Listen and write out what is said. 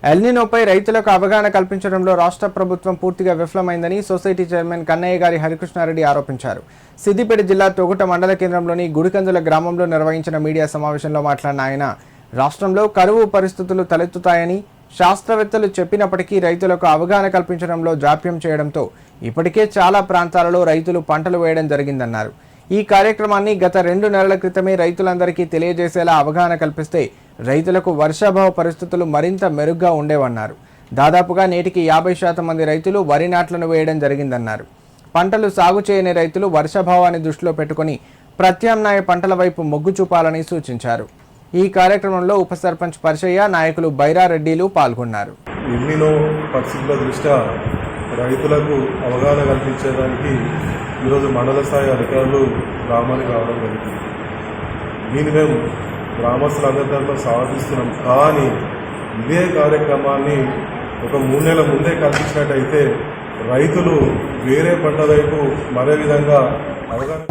ఎల్నినోపై రైతులకు అవగాహన కల్పించడంలో రాష్ట్ర ప్రభుత్వం పూర్తిగా విఫలమైందని సొసైటీ చైర్మన్ కన్నయ్య గారి హరికృష్ణారెడ్డి ఆరోపించారు. సిద్దిపేట జిల్లా తొగుట మండల కేంద్రంలోని గుడికందుల గ్రామంలో నిర్వహించిన మీడియా సమావేశంలో మాట్లాడిన ఆయన రాష్ట్రంలో కరువు పరిస్థితులు తలెత్తుతాయని శాస్త్రవేత్తలు చెప్పినప్పటికీ రైతులకు అవగాహన కల్పించడంలో జాప్యం చేయడంతో ఇప్పటికే చాలా ప్రాంతాలలో రైతులు పంటలు వేయడం జరిగిందన్నారు. ఈ కార్యక్రమాన్ని గత 2 నెలల క్రితమే రైతులందరికీ తెలియజేసేలా అవగాహన కల్పిస్తే రైతులకు వర్షాభావ పరిస్థితులు మరింత మెరుగ్గా ఉండేవన్నారు. దాదాపుగా నేటికి 50% మంది రైతులు వరి నాట్లను వేయడం జరిగిందన్నారు. పంటలు సాగు చేయని రైతులు వర్షాభావాన్ని దృష్టిలో పెట్టుకుని ప్రత్యామ్నాయ పంటల వైపు మొగ్గు చూపాలని సూచించారు. ఈ కార్యక్రమంలో ఉప సర్పంచ్ పరిచయ్య, నాయకులు బైరారెడ్డిలు పాల్గొన్నారు. ఎల్నినో పరిస్థితుల దృష్ట్యా రైతులకు అవగాహన కల్పించడానికి ఈరోజు మండల స్థాయి అధికారులు గ్రామానికి రావడం జరిగింది. దీన్ని మేము గ్రామస్తులందరితో స్వాగతిస్తున్నాం. కానీ ఇదే కార్యక్రమాన్ని ఒక 3 నెలల ముందే కల్పించినట్టయితే రైతులు వేరే పంట వైపు మరే విధంగా అవగాహన